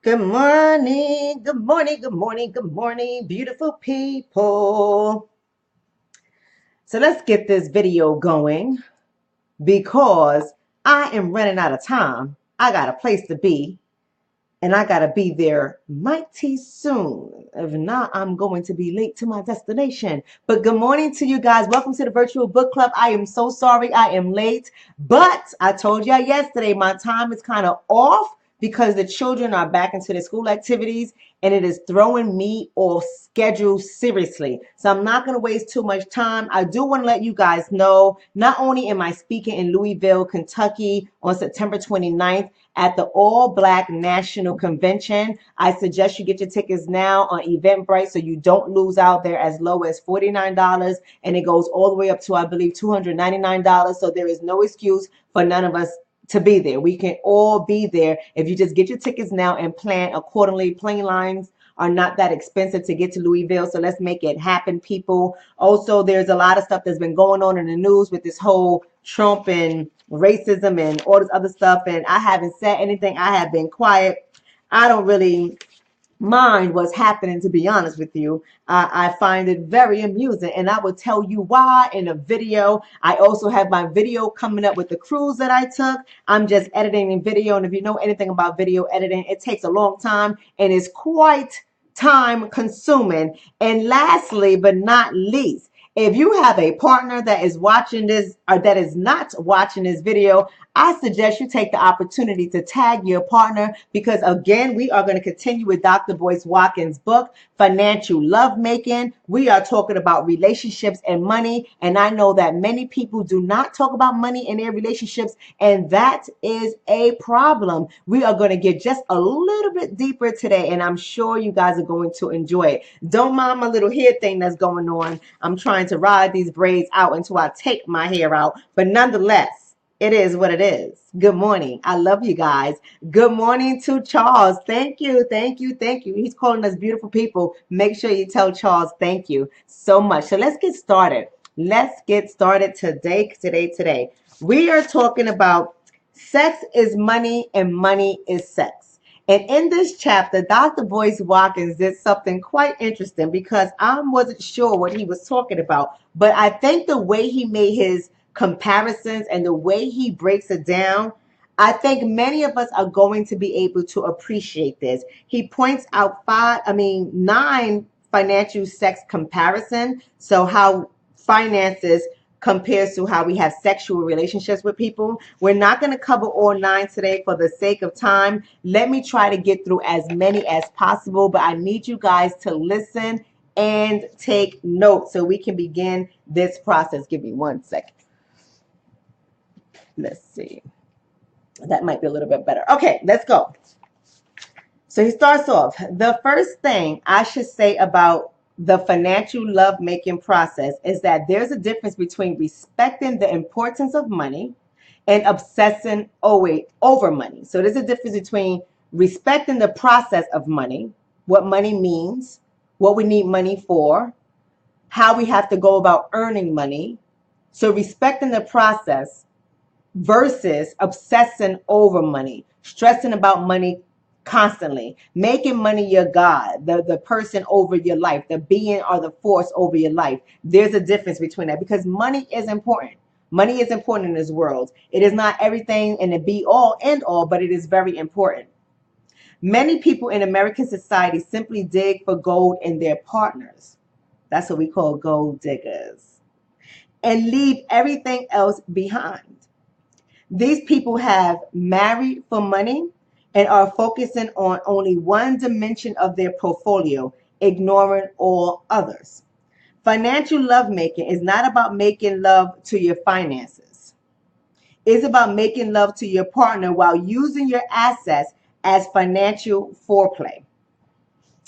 Good morning, good morning, good morning, good morning, beautiful people. So let's get this video going because I am running out of time. I got a place to be and I got to be there mighty soon. If not, I'm going to be late to my destination. But good morning to you guys. Welcome to the Virtual Book Club. I am so sorry I am late, but I told y'all yesterday my time is kind of off because the children are back into their school activities and it is throwing me off schedule seriously. So I'm not going to waste too much time. I do want to let you guys know, not only am I speaking in Louisville, Kentucky on September 29th, at the All Black National Convention. I suggest you get your tickets now on Eventbrite so you don't lose out. There as low as $49 and it goes all the way up to, I believe, $299. So there is no excuse for none of us to be there. We can all be there if you just get your tickets now and plan accordingly. Plane lines are not that expensive to get to Louisville, so let's make it happen, people. Also, there's a lot of stuff that's been going on in the news with this whole Trump and racism and all this other stuff, and I haven't said anything. I have been quiet. I don't really mind what's happening, to be honest with you. I find it very amusing, and I will tell you why in a video. I also have my video coming up with the cruise that I took. I'm just editing a video, and if you know anything about video editing, it takes a long time and is quite time consuming. And lastly but not least, if you have a partner that is watching this or that is not watching this video, I suggest you take the opportunity to tag your partner because, again, we are going to continue with Dr. Boyce Watkins' book, Financial Lovemaking. We are talking about relationships and money, and I know that many people do not talk about money in their relationships, and that is a problem. We are going to get just a little bit deeper today, and I'm sure you guys are going to enjoy it. Don't mind my little hair thing that's going on. I'm trying to ride these braids out until I take my hair out, but nonetheless, it is what it is. Good morning. I love you guys. Good morning to Charles. Thank you. Thank you. Thank you. He's calling us beautiful people. Make sure you tell Charles thank you so much. So let's get started. Let's get started today. We are talking about sex is money and money is sex. And in this chapter, Dr. Boyce Watkins did something quite interesting because I wasn't sure what he was talking about. But I think the way he made his comparisons and the way he breaks it down, I think many of us are going to be able to appreciate this. He points out nine financial sex comparison. So how finances compares to how we have sexual relationships with people. We're not going to cover all nine today for the sake of time. Let me try to get through as many as possible, but I need you guys to listen and take notes so we can begin this process. Give me 1 second. Let's see. That might be a little bit better. Okay, let's go. So he starts off. The first thing I should say about the financial lovemaking process is that there's a difference between respecting the importance of money and obsessing over money. So there's a difference between respecting the process of money, what money means, what we need money for, how we have to go about earning money. So respecting the process versus obsessing over money, stressing about money constantly, making money your God, the person over your life, the being or the force over your life. There's a difference between that because money is important. Money is important in this world. It is not everything and the be all end all, but it is very important. Many people in American society simply dig for gold in their partners. That's what we call gold diggers. And leave everything else behind. These people have married for money and are focusing on only one dimension of their portfolio, ignoring all others. Financial lovemaking is not about making love to your finances. It's about making love to your partner while using your assets as financial foreplay.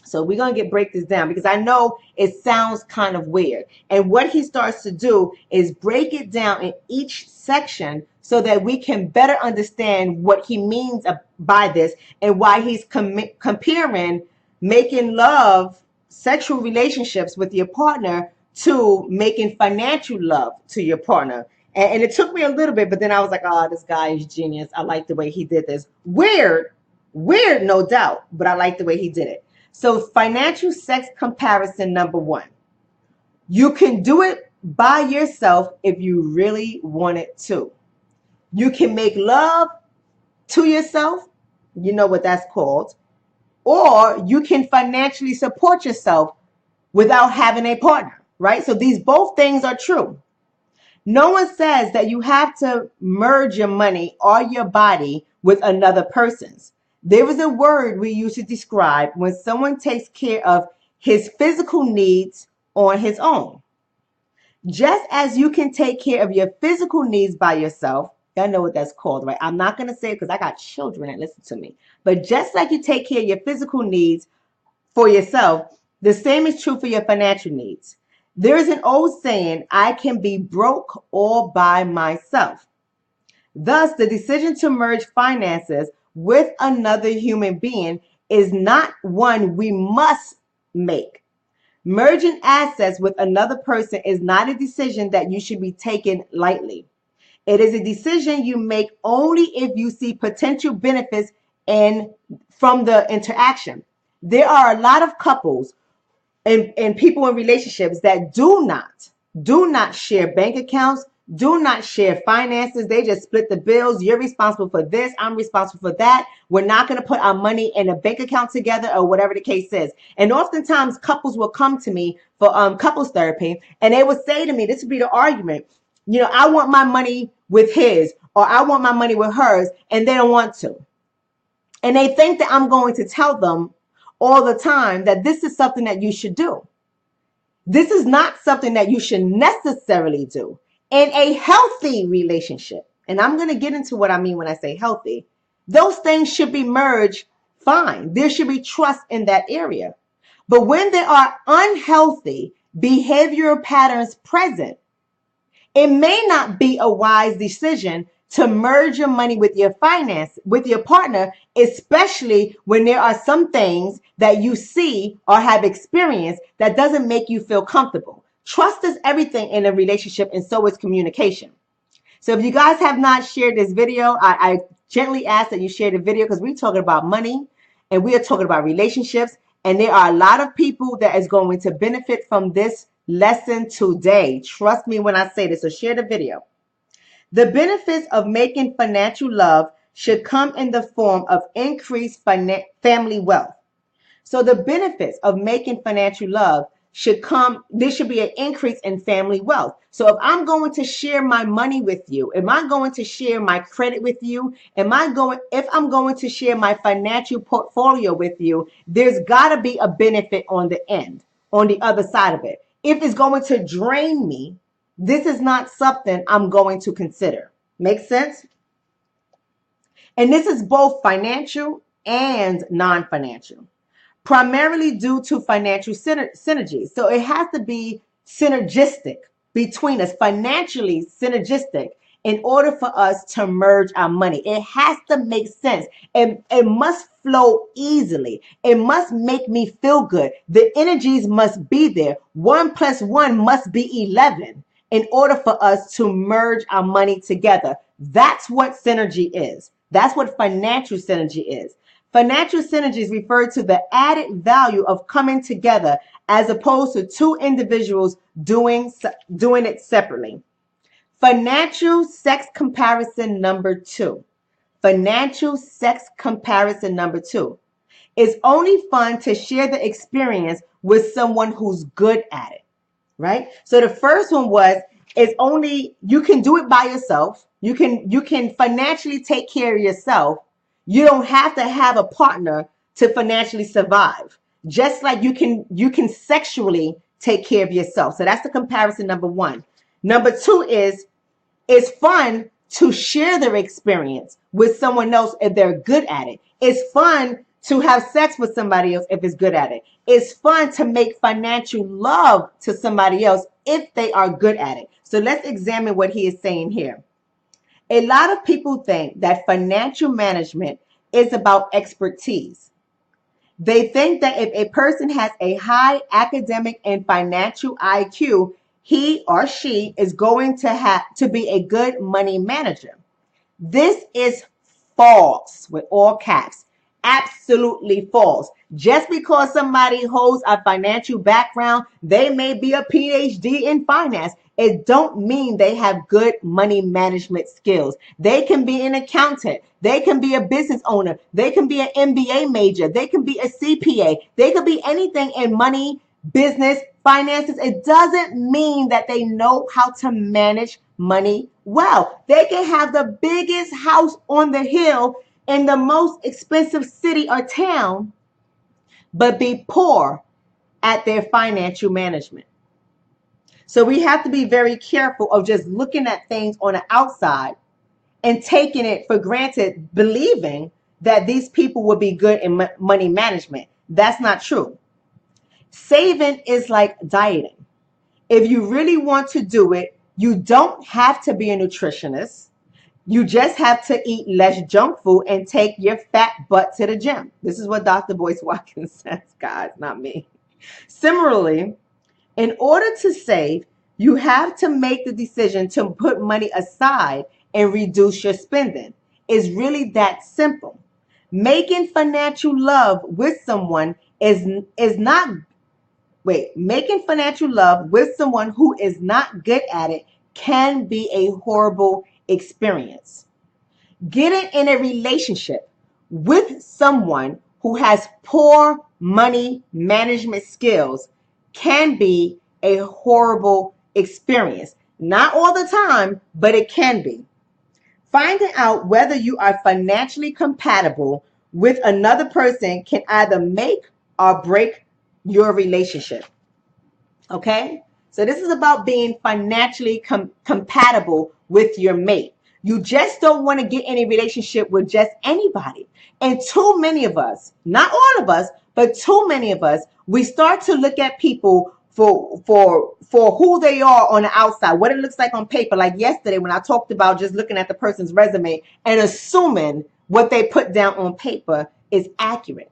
So we're going to break this down because I know it sounds kind of weird. And what he starts to do is break it down in each section so that we can better understand what he means by this and why he's comparing making love, sexual relationships with your partner to making financial love to your partner. And it took me a little bit, but then I was like, oh, this guy is genius. I like the way he did this. Weird, Weird, no doubt, but I like the way he did it. So financial sex comparison number 1. You can do it by yourself if you really wanted to. You can make love to yourself. You know what that's called. Or you can financially support yourself without having a partner, right? So these both things are true. No one says that you have to merge your money or your body with another person's. There is a word we use to describe when someone takes care of his physical needs on his own. Just as you can take care of your physical needs by yourself, y'all know what that's called, right? I'm not going to say it because I got children that listen to me. But just like you take care of your physical needs for yourself, the same is true for your financial needs. There is an old saying, I can be broke all by myself. Thus, the decision to merge finances with another human being is not one we must make. Merging assets with another person is not a decision that you should be taken lightly. It is a decision you make only if you see potential benefits from the interaction. There are a lot of couples and people in relationships that do not share bank accounts, do not share finances. They just split the bills. You're responsible for this. I'm responsible for that. We're not going to put our money in a bank account together or whatever the case is. And oftentimes couples will come to me for couples therapy and they would say to me, this would be the argument, I want my money with his or I want my money with hers, and they don't want to. And they think that I'm going to tell them all the time that this is something that you should do. This is not something that you should necessarily do in a healthy relationship. And I'm going to get into what I mean when I say healthy. Those things should be merged fine. There should be trust in that area. But when there are unhealthy behavioral patterns present, it may not be a wise decision to merge your money with your partner, especially when there are some things that you see or have experienced that doesn't make you feel comfortable. Trust is everything in a relationship, and so is communication. So if you guys have not shared this video, I gently ask that you share the video because we're talking about money and we are talking about relationships. And there are a lot of people that is going to benefit from this lesson today. Trust me when I say this. So share the video. The benefits of making financial love should come in the form of increased family wealth. So the benefits of making financial love there should be an increase in family wealth. So if I'm going to share my money with you, am I going to share my credit with you? If I'm going to share my financial portfolio with you, there's got to be a benefit on the other side of it. If it's going to drain me, this is not something I'm going to consider. Make sense? And this is both financial and non-financial, primarily due to financial synergy. So it has to be synergistic between us, financially synergistic, in order for us to merge our money. It has to make sense. And it must flow easily. It must make me feel good. The energies must be there. 1 + 1 must be 11 in order for us to merge our money together. That's what synergy is. That's what financial synergy is. Financial synergy is referred to the added value of coming together as opposed to two individuals doing it separately. Financial sex comparison number 2. Financial sex comparison number 2. It's only fun to share the experience with someone who's good at it, right? So the first one was, you can do it by yourself. You can financially take care of yourself. You don't have to have a partner to financially survive. Just like you can sexually take care of yourself. So that's the comparison number 1. Number 2 is, it's fun to share their experience with someone else if they're good at it. It's fun to have sex with somebody else if it's good at it. It's fun to make financial love to somebody else if they are good at it. So let's examine what he is saying here. A lot of people think that financial management is about expertise. They think that if a person has a high academic and financial IQ, he or she is going to be a good money manager. This is false with all caps. Absolutely false. Just because somebody holds a financial background, they may be a PhD in finance. It don't mean they have good money management skills. They can be an accountant. They can be a business owner. They can be an MBA major. They can be a CPA. They could be anything in money, business, finances. It doesn't mean that they know how to manage money well. They can have the biggest house on the hill in the most expensive city or town, but be poor at their financial management. So we have to be very careful of just looking at things on the outside and taking it for granted, believing that these people will be good in money management. That's not true. Saving is like dieting. If you really want to do it, you don't have to be a nutritionist. You just have to eat less junk food and take your fat butt to the gym. This is what Dr. Boyce Watkins says, guys, not me. Similarly, in order to save, you have to make the decision to put money aside and reduce your spending. It's really that simple. Making financial love with someone making financial love with someone who is not good at it can be a horrible experience. Getting in a relationship with someone who has poor money management skills can be a horrible experience. Not all the time, but it can be. Finding out whether you are financially compatible with another person can either make or break your relationship. Okay? So this is about being financially compatible with your mate. You just don't want to get in a relationship with just anybody. And too many of us, not all of us, but too many of us, we start to look at people for who they are on the outside, what it looks like on paper. Like yesterday when I talked about just looking at the person's resume and assuming what they put down on paper is accurate.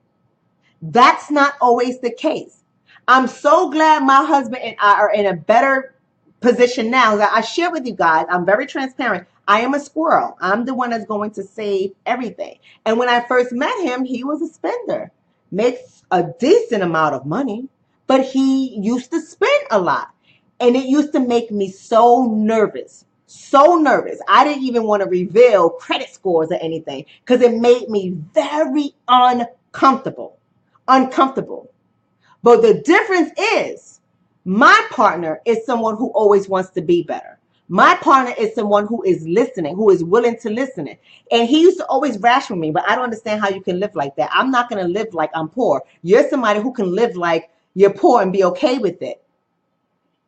That's not always the case. I'm so glad my husband and I are in a better position now. That I share with you guys, I'm very transparent. I am a squirrel. I'm the one that's going to save everything. And when I first met him, he was a spender. Makes a decent amount of money, but he used to spend a lot. And it used to make me so nervous. So nervous. I didn't even want to reveal credit scores or anything because it made me very uncomfortable. But the difference is my partner is someone who always wants to be better. My partner is someone who is listening, who is willing to listen. And he used to always ration me, but I don't understand how you can live like that. I'm not going to live like I'm poor. You're somebody who can live like you're poor and be okay with it.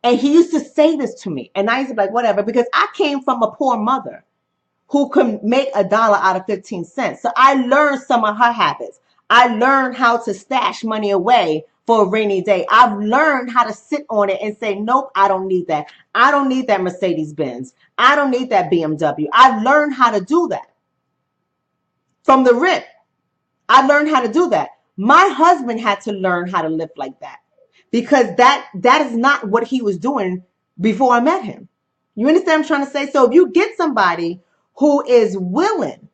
And he used to say this to me. And I used to be like, whatever, because I came from a poor mother who could make $1 out of 15 cents. So I learned some of her habits. I learned how to stash money away for a rainy day. I've learned how to sit on it and say, nope, I don't need that. I don't need that Mercedes Benz. I don't need that BMW. I've learned how to do that. From the rip, I learned how to do that. My husband had to learn how to live like that because that is not what he was doing before I met him. You understand what I'm trying to say? So if you get somebody who is willing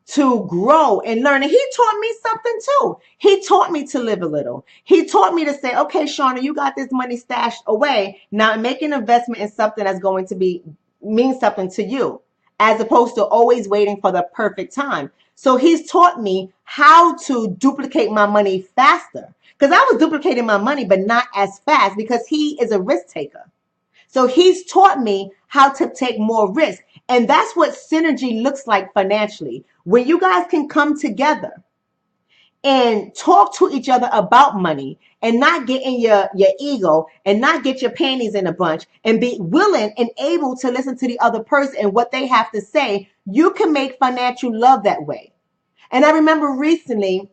to grow and learn. And he taught me something too. He taught me to live a little. He taught me to say, okay, Shonna, you got this money stashed away. Now make an investment in something that's going to mean something to you, as opposed to always waiting for the perfect time. So he's taught me how to duplicate my money faster, because I was duplicating my money, but not as fast, because he is a risk taker. So he's taught me how to take more risk. And that's what synergy looks like financially. When you guys can come together and talk to each other about money and not get in your ego and not get your panties in a bunch and be willing and able to listen to the other person and what they have to say, you can make financial love that way. And I remember recently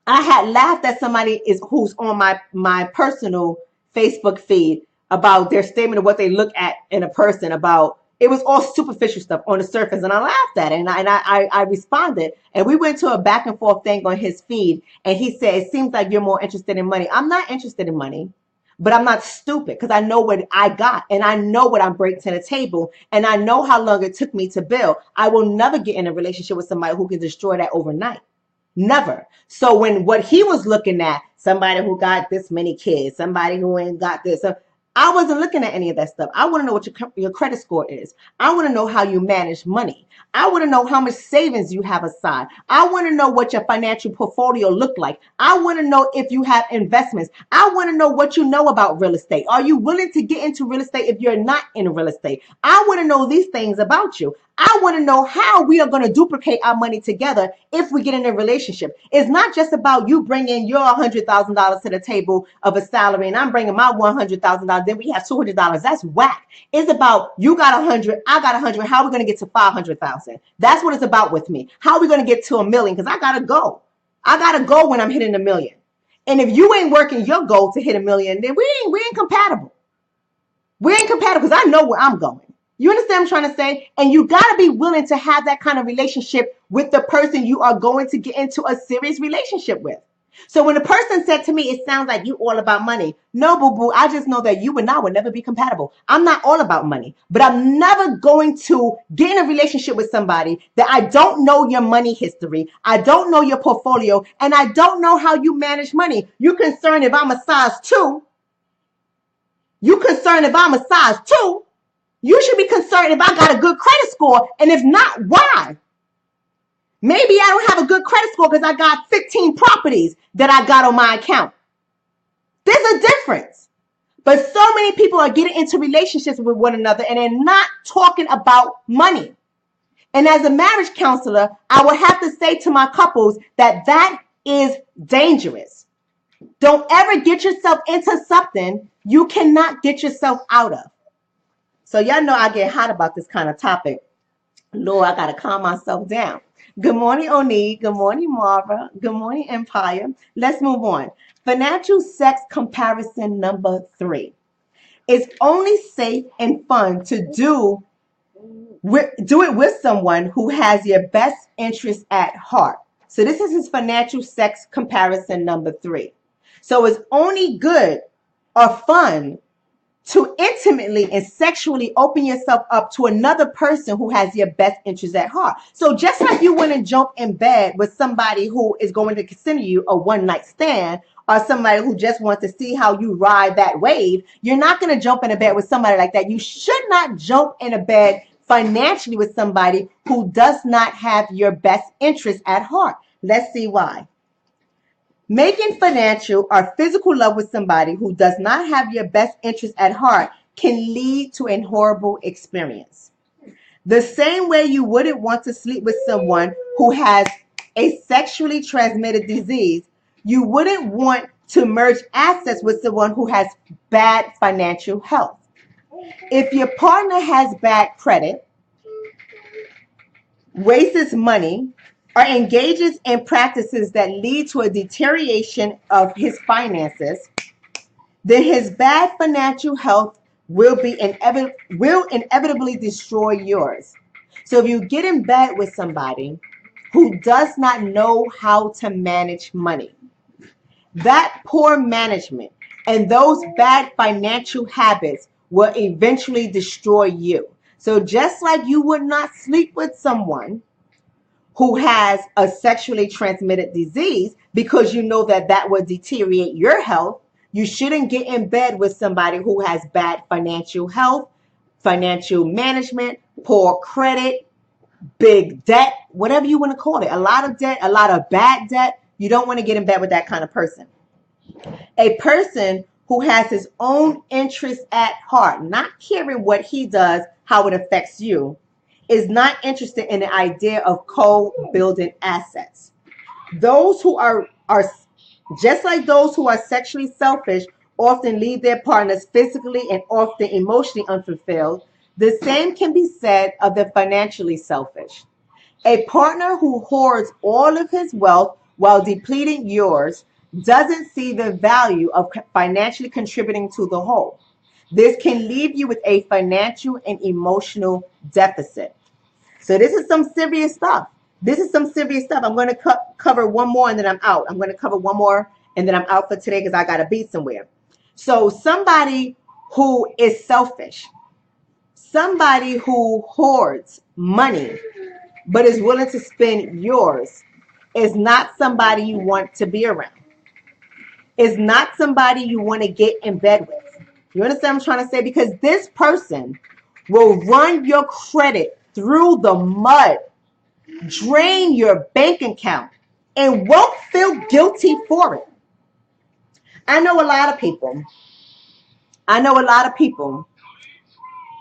I had laughed at somebody who's on my personal Facebook feed about their statement of what they look at in a person. About it was all superficial stuff on the surface, and I laughed at it, and I responded, and we went to a back and forth thing on his feed, and he said, it seems like you're more interested in money. I'm not interested in money, but I'm not stupid, because I know what I got, and I know what I'm bringing to the table, and I know how long it took me to build. I will never get in a relationship with somebody who can destroy that overnight. Never. So when what he was looking at, somebody who got this many kids, somebody who ain't got this, I wasn't looking at any of that stuff. I want to know what your credit score is. I want to know how you manage money. I want to know how much savings you have aside. I want to know what your financial portfolio look like. I want to know if you have investments. I want to know what you know about real estate. Are you willing to get into real estate if you're not in real estate? I want to know these things about you. I want to know how we are going to duplicate our money together if we get in a relationship. It's not just about you bringing your $100,000 to the table of a salary and I'm bringing my $100,000. Then we have $200. That's whack. It's about you got 100, I got 100. How are we going to get to 500,000? That's what it's about with me. How are we going to get to $1 million? Because I got to go. I got to go when I'm hitting $1 million. And if you ain't working your goal to hit $1 million, then we ain't compatible. We ain't compatible because I know where I'm going. You understand what I'm trying to say? And you got to be willing to have that kind of relationship with the person you are going to get into a serious relationship with. So when the person said to me, it sounds like you all about money. No, boo-boo, I just know that you and I would never be compatible. I'm not all about money, but I'm never going to get in a relationship with somebody that I don't know your money history. I don't know your portfolio, and I don't know how you manage money. You're concerned if I'm a size 2. You concerned if I'm a size 2. You should be concerned if I got a good credit score, and if not, why? Maybe I don't have a good credit score because I got 15 properties that I got on my account. There's a difference. But so many people are getting into relationships with one another and they're not talking about money. And as a marriage counselor, I would have to say to my couples that that is dangerous. Don't ever get yourself into something you cannot get yourself out of. So y'all know I get hot about this kind of topic. Lord, I got to calm myself down. Good morning, Oni. Good morning, Marva. Good morning, Empire. Let's move on. Financial sex comparison number 3. It's only safe and fun to do it with someone who has your best interest at heart. So this is his financial sex comparison number 3. So it's only good or fun to intimately and sexually open yourself up to another person who has your best interest at heart. So just like you wouldn't jump in bed with somebody who is going to consider you a one-night stand or somebody who just wants to see how you ride that wave, you're not going to jump in a bed with somebody like that. You should not jump in a bed financially with somebody who does not have your best interest at heart. Let's see why. Making financial or physical love with somebody who does not have your best interest at heart can lead to a horrible experience. The same way you wouldn't want to sleep with someone who has a sexually transmitted disease, you wouldn't want to merge assets with someone who has bad financial health. If your partner has bad credit, wastes money, or engages in practices that lead to a deterioration of his finances, then his bad financial health will inevitably destroy yours. So if you get in bed with somebody who does not know how to manage money, that poor management and those bad financial habits will eventually destroy you. So just like you would not sleep with someone who has a sexually transmitted disease because you know that that will deteriorate your health, you shouldn't get in bed with somebody who has bad financial health, financial management, poor credit, big debt, whatever you want to call it. A lot of debt, a lot of bad debt. You don't want to get in bed with that kind of person. A person who has his own interests at heart, not caring what he does, how it affects you, is not interested in the idea of co-building assets. Those who are just like those who are sexually selfish often leave their partners physically and often emotionally unfulfilled. The same can be said of the financially selfish. A partner who hoards all of his wealth while depleting yours doesn't see the value of financially contributing to the whole. This can leave you with a financial and emotional deficit. So this is some serious stuff. I'm going to cover one more and then I'm out. I'm going to cover one more and then I'm out for today because I got to be somewhere. So somebody who is selfish, somebody who hoards money but is willing to spend yours, is not somebody you want to be around. Is not somebody you want to get in bed with. You understand what I'm trying to say? Because this person will run your credit through the mud, drain your bank account, and won't feel guilty for it. I know a lot of people.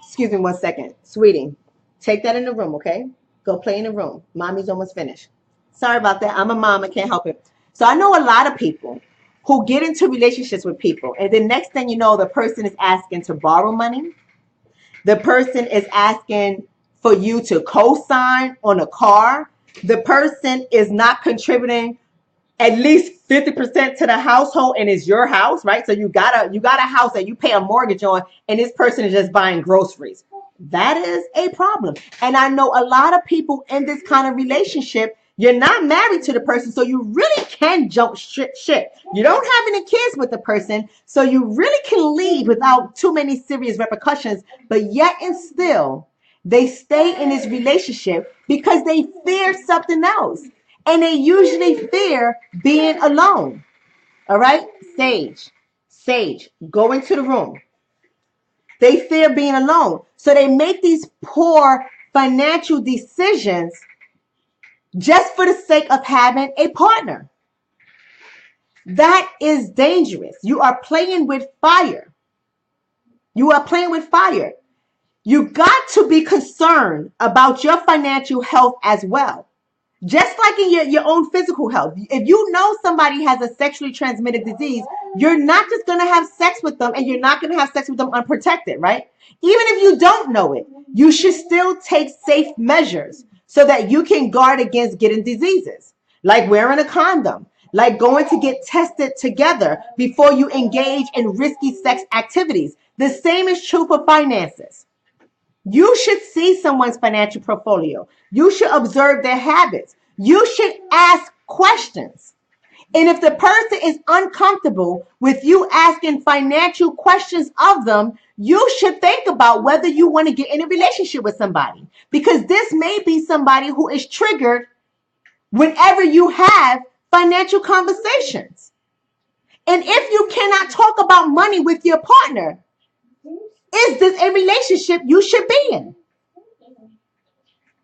Excuse me one second. Sweetie, take that in the room, okay? Go play in the room. Mommy's almost finished. Sorry about that. I'm a mom. I can't help it. So I know a lot of people who get into relationships with people, and the next thing you know, the person is asking to borrow money. The person is asking for you to co-sign on a car. The person is not contributing at least 50% to the household, and it's your house, right? So you got a house that you pay a mortgage on, and this person is just buying groceries. That is a problem. And I know a lot of people in this kind of relationship, you're not married to the person, so you really can jump shit. You don't have any kids with the person, so you really can leave without too many serious repercussions, but yet and still, they stay in this relationship because they fear something else. And they usually fear being alone. All right? Sage, go into the room. They fear being alone. So they make these poor financial decisions just for the sake of having a partner. That is dangerous. You are playing with fire. You got to be concerned about your financial health as well. Just like in your own physical health. If you know somebody has a sexually transmitted disease, you're not just going to have sex with them, and you're not going to have sex with them unprotected, right? Even if you don't know it, you should still take safe measures so that you can guard against getting diseases, like wearing a condom, like going to get tested together before you engage in risky sex activities. The same is true for finances. You should see someone's financial portfolio. You should observe their habits. You should ask questions. And if the person is uncomfortable with you asking financial questions of them, you should think about whether you want to get in a relationship with somebody. Because this may be somebody who is triggered whenever you have financial conversations. And if you cannot talk about money with your partner, is this a relationship you should be in?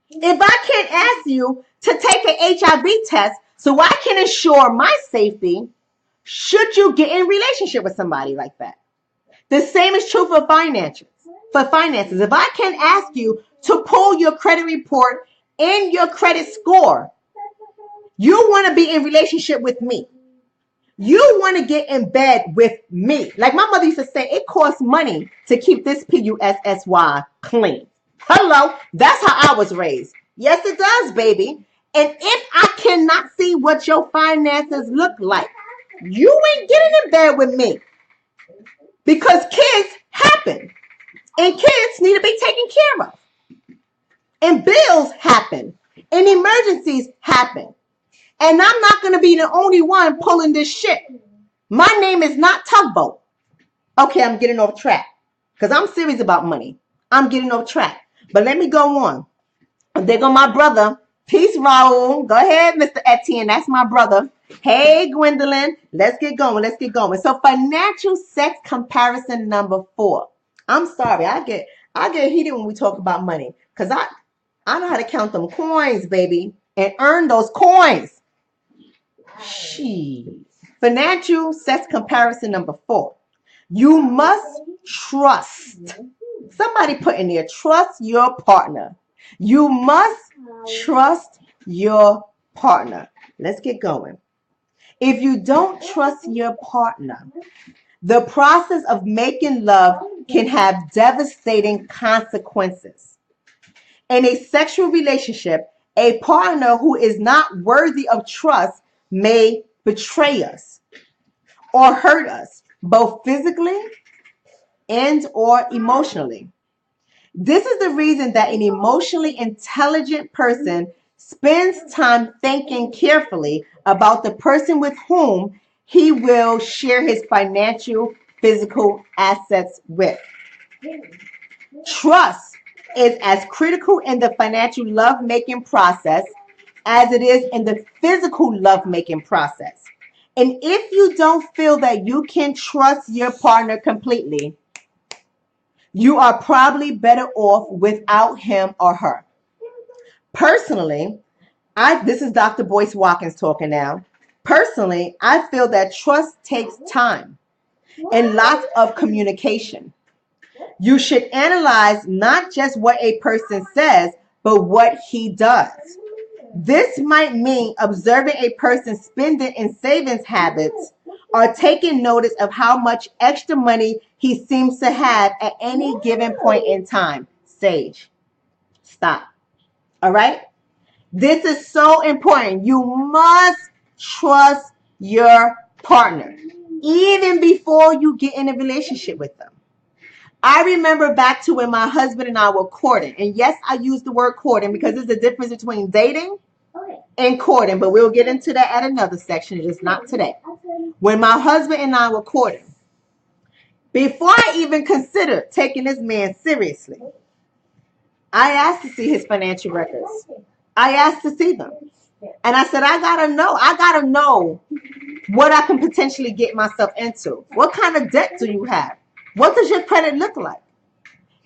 If I can't ask you to take an HIV test so I can ensure my safety, should you get in a relationship with somebody like that? The same is true for finances. If I can't ask you to pull your credit report and your credit score, you want to be in relationship with me. You want to get in bed with me. Like my mother used to say, it costs money to keep this PUSSY clean. Hello, that's how I was raised. Yes, it does, baby. And if I cannot see what your finances look like, you ain't getting in bed with me. Because kids happen. And kids need to be taken care of. And bills happen. And emergencies happen. And I'm not going to be the only one pulling this shit. My name is not Tugboat. Okay, I'm getting off track. Because I'm serious about money. I'm getting off track. But let me go on. There go my brother. Peace, Raul. Go ahead, Mr. Etienne. That's my brother. Hey, Gwendolyn. Let's get going. So financial sex comparison number 4. I'm sorry. I get heated when we talk about money. Because I know how to count them coins, baby. And earn those coins. Financial sex comparison number 4. You must trust. Somebody put in there, trust your partner. You must trust your partner. Let's get going. If you don't trust your partner, the process of making love can have devastating consequences. In a sexual relationship, a partner who is not worthy of trust may betray us or hurt us, both physically and or emotionally. This is the reason that an emotionally intelligent person spends time thinking carefully about the person with whom he will share his financial, physical assets with. Trust is as critical in the financial love-making process as it is in the physical lovemaking process. And if you don't feel that you can trust your partner completely, you are probably better off without him or her. Personally, this is Dr. Boyce Watkins talking now. Personally, I feel that trust takes time and lots of communication. You should analyze not just what a person says, but what he does. This might mean observing a person's spending and savings habits or taking notice of how much extra money he seems to have at any given point in time. Sage, stop. All right? This is so important. You must trust your partner even before you get in a relationship with them. I remember back to when my husband and I were courting. And yes, I use the word courting because there's a difference between dating and courting. But we'll get into that at another section, just not today. When my husband and I were courting, before I even considered taking this man seriously, I asked to see his financial records. I asked to see them. And I said, I gotta know what I can potentially get myself into. What kind of debt do you have? What does your credit look like?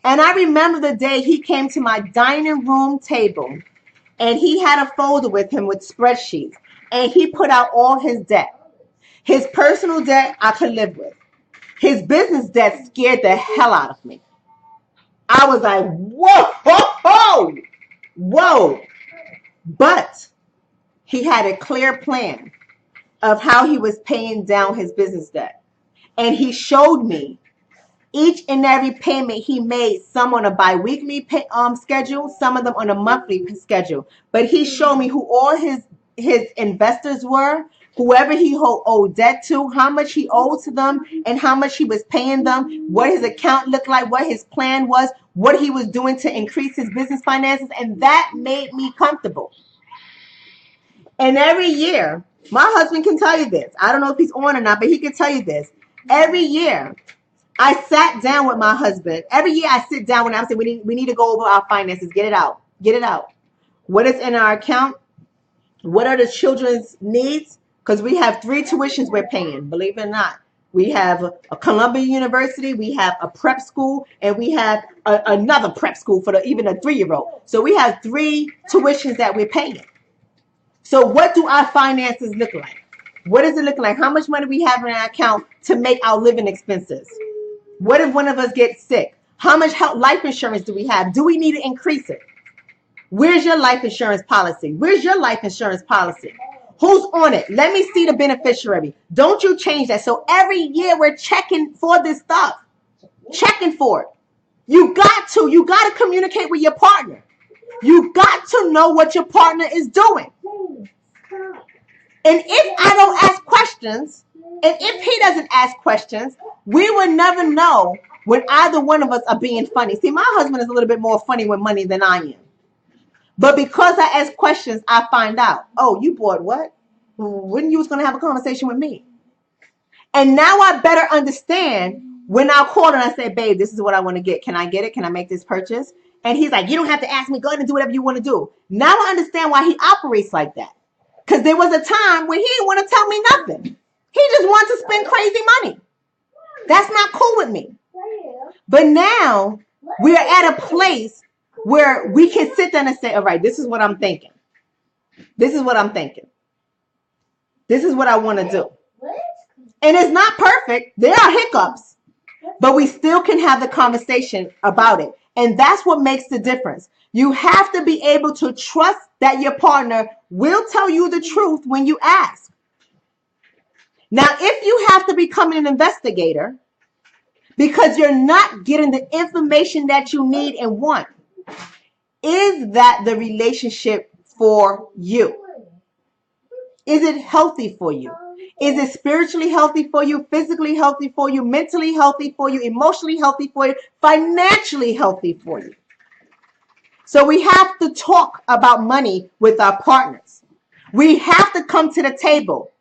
And I remember the day he came to my dining room table and he had a folder with him with spreadsheets and he put out all his debt. His personal debt I could live with. His business debt scared the hell out of me. I was like, whoa. But he had a clear plan of how he was paying down his business debt. And he showed me each and every payment he made, some on a bi-weekly schedule, some of them on a monthly schedule. But he showed me who all his investors were, whoever he owed debt to, how much he owed to them, and how much he was paying them, what his account looked like, what his plan was, what he was doing to increase his business finances. And that made me comfortable. And every year, my husband can tell you this. I don't know if he's on or not, but he can tell you this. Every year, I sat down with my husband. Every year I sit down when I'm saying we need to go over our finances. Get it out. What is in our account? What are the children's needs? Because we have 3 tuitions we're paying, believe it or not. We have a Columbia University, we have a prep school, and we have another prep school for even a 3-year-old. So we have 3 tuitions that we're paying. So what do our finances look like? What does it look like? How much money we have in our account to make our living expenses? What if one of us gets sick? How much life insurance do we have? Do we need to increase it? Where's your life insurance policy? Where's your life insurance policy? Who's on it? Let me see the beneficiary. Don't you change that. So every year we're checking for this stuff. Checking for it. You got to communicate with your partner. You got to know what your partner is doing. And if I don't ask questions, and if he doesn't ask questions, we will never know when either one of us are being funny. See, my husband is a little bit more funny with money than I am. But because I ask questions, I find out, oh, you bought what? When you was going to have a conversation with me. And now I better understand when I call and I say, babe, this is what I want to get. Can I get it? Can I make this purchase? And he's like, you don't have to ask me. Go ahead and do whatever you want to do. Now I understand why he operates like that. Because there was a time when he didn't want to tell me nothing. He just wanted to spend crazy money. That's not cool with me. But now we're at a place where we can sit down and say, all right, this is what I'm thinking. This is what I'm thinking. This is what I want to do. And it's not perfect. There are hiccups, but we still can have the conversation about it. And that's what makes the difference. You have to be able to trust that your partner will tell you the truth when you ask. Now, if you have to become an investigator because you're not getting the information that you need and want, is that the relationship for you? Is it healthy for you? Is it spiritually healthy for you, physically healthy for you, mentally healthy for you, emotionally healthy for you, financially healthy for you? So we have to talk about money with our partners. We have to come to the table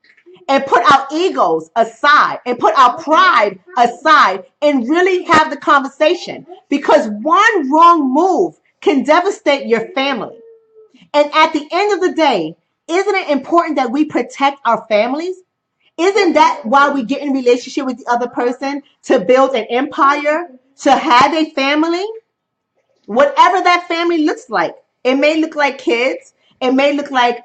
and put our egos aside and put our pride aside and really have the conversation, because one wrong move can devastate your family. And at the end of the day, isn't it important that we protect our families? Isn't that why we get in relationship with the other person? To build an empire, to have a family, whatever that family looks like. It may look like kids. It may look like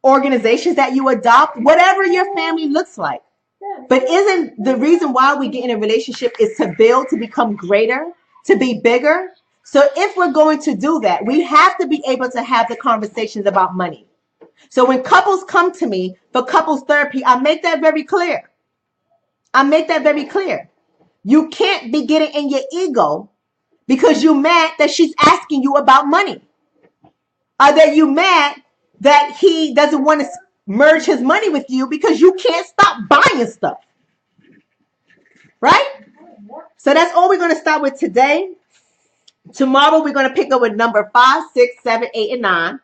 organizations that you adopt, whatever your family looks like. But isn't the reason why we get in a relationship is to build, to become greater, to be bigger? So if we're going to do that, we have to be able to have the conversations about money. So when couples come to me for couples therapy, I make that very clear. You can't be getting in your ego because you're mad that she's asking you about money. Or that you mad that he doesn't want to merge his money with you because you can't stop buying stuff. Right? So that's all we're going to start with today. Tomorrow we're going to pick up with number 5, 6, 7, 8, and 9.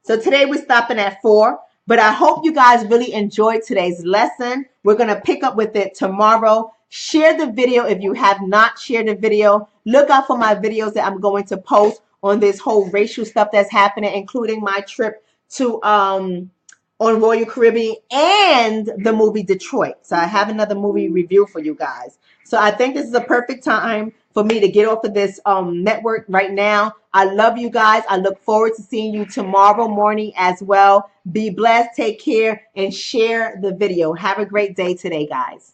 So today we're stopping at 4. But I hope you guys really enjoyed today's lesson. We're going to pick up with it tomorrow. Share the video if you have not shared the video. Look out for my videos that I'm going to post on this whole racial stuff that's happening, including my trip to on Royal Caribbean and the movie Detroit. So I have another movie review for you guys. So I think this is a perfect time for me to get off of this network right now. I love you guys. I look forward to seeing you tomorrow morning as well. Be blessed, take care, and share the video. Have a great day today, guys.